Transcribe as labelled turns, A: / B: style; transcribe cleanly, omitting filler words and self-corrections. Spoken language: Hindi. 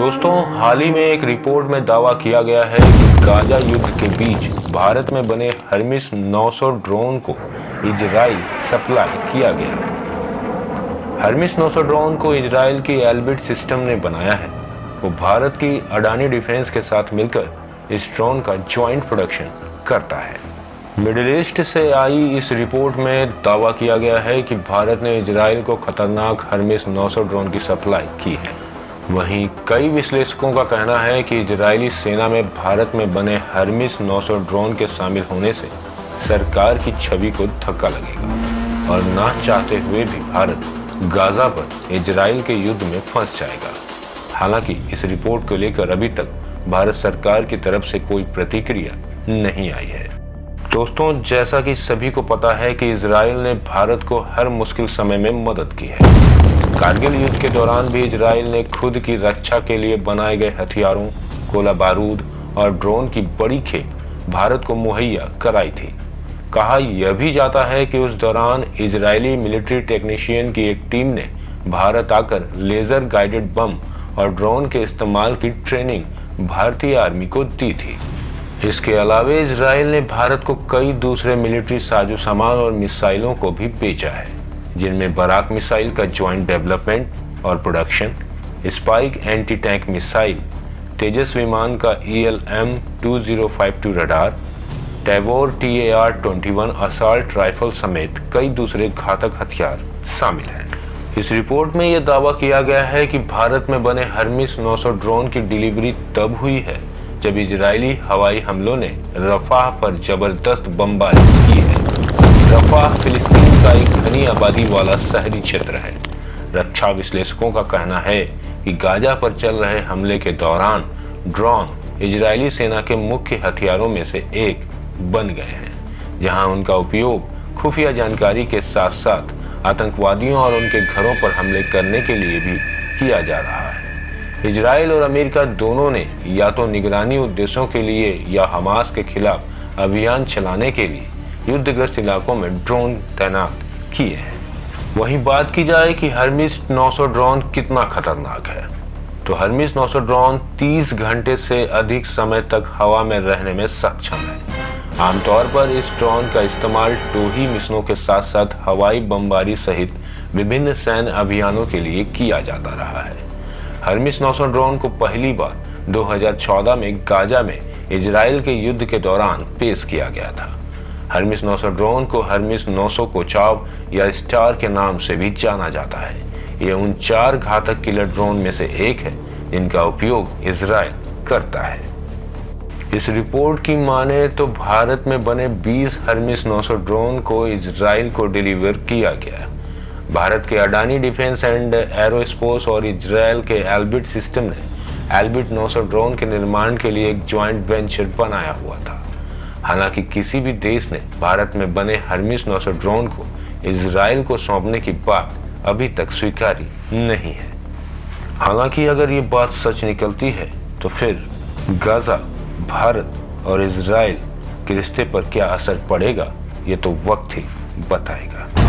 A: दोस्तों, हाल ही में एक रिपोर्ट में दावा किया गया है कि गाजा युद्ध के बीच भारत में बने हर्मिस 900 ड्रोन को इजराइल सप्लाई किया गया। हर्मिस 900 ड्रोन को इजराइल की एल्बिट सिस्टम ने बनाया है। वो भारत की अडानी डिफेंस के साथ मिलकर इस ड्रोन का ज्वाइंट प्रोडक्शन करता है। मिडिल ईस्ट से आई इस रिपोर्ट में दावा किया गया है कि भारत ने इजराइल को खतरनाक हर्मिस 900 ड्रोन की सप्लाई की है। वहीं कई विश्लेषकों का कहना है कि इजरायली सेना में भारत में बने हर्मिस 900 ड्रोन के शामिल होने से सरकार की छवि को धक्का लगेगा और ना चाहते हुए भी भारत गाजा पर इजराइल के युद्ध में फंस जाएगा। हालांकि इस रिपोर्ट को लेकर अभी तक भारत सरकार की तरफ से कोई प्रतिक्रिया नहीं आई है। दोस्तों, जैसा कि सभी को पता है कि इजराइल ने भारत को हर मुश्किल समय में मदद की है। कारगिल युद्ध के दौरान भी इजराइल ने खुद की रक्षा के लिए बनाए गए हथियारों, गोला बारूद और ड्रोन की बड़ी खेप भारत को मुहैया कराई थी। कहा यह भी जाता है कि उस दौरान इजरायली मिलिट्री टेक्नीशियन की एक टीम ने भारत आकर लेजर गाइडेड बम और ड्रोन के इस्तेमाल की ट्रेनिंग भारतीय आर्मी को दी थी। इसके अलावा इजराइल ने भारत को कई दूसरे मिलिट्री साजो सामान और मिसाइलों को भी बेचा है, जिनमें बराक मिसाइल का ज्वाइंट डेवलपमेंट और production, spike anti tank missile, Tejas विमान का ELM-2052 radar, टैबोर TAR-21 assault rifle समेत कई दूसरे घातक हथियार शामिल हैं। इस रिपोर्ट में यह दावा किया गया है कि भारत में बने हर्मिस 900 ड्रोन की डिलीवरी तब हुई है जब इजरायली हवाई हमलों ने रफाह पर जबरदस्त बमबारी की है। रफाह फिलिस्तीन का एक घनी आबादी वाला शहरी क्षेत्र है। रक्षा विश्लेषकों का कहना है कि गाजा पर चल रहे हमले के दौरान ड्रोन इजरायली सेना के मुख्य हथियारों में से एक बन गए हैं, जहां उनका उपयोग खुफिया जानकारी के साथ साथ आतंकवादियों और उनके घरों पर हमले करने के लिए भी किया जा रहा है। इजराइल और अमेरिका दोनों ने या तो निगरानी उद्देश्यों के लिए या हमास के खिलाफ अभियान चलाने के लिए युद्धग्रस्त इलाकों में ड्रोन तैनात किए हैं। वहीं बात की जाए कि हर्मिस 900 ड्रोन कितना खतरनाक है, तो हर्मिस 900 ड्रोन 30 घंटे से अधिक समय तक हवा में रहने में सक्षम है। आमतौर पर इस ड्रोन का इस्तेमाल टोही मिशनों के साथ साथ हवाई बमबारी सहित विभिन्न सैन्य अभियानों के लिए किया जाता रहा है। हर्मिस 900 ड्रोन को पहली बार 2014 में गाजा में इजराइल के युद्ध के दौरान पेश किया गया था। हर्मिस 900 ड्रोन को हर्मिस 900 कोचाव या स्टार के नाम से भी जाना जाता है। यह उन 4 घातक किलर ड्रोन में से एक है जिनका उपयोग इजराइल करता है। इस रिपोर्ट की माने तो भारत में बने 20 हर्मिस 900 ड्रोन को इजराइल को डिलीवर किया गया। भारत के अडानी डिफेंस एंड एरोस्पेस और इजराइल के एल्बिट सिस्टम ने एल्बिट 900 ड्रोन के निर्माण के लिए एक ज्वाइंट वेंचर बनाया हुआ था। हालांकि किसी भी देश ने भारत में बने हर्मिस 900 ड्रोन को इजराइल को सौंपने की बात अभी तक स्वीकारी नहीं है। हालांकि अगर ये बात सच निकलती है तो फिर गाजा, भारत और इजराइल के रिश्ते पर क्या असर पड़ेगा, ये तो वक्त ही बताएगा।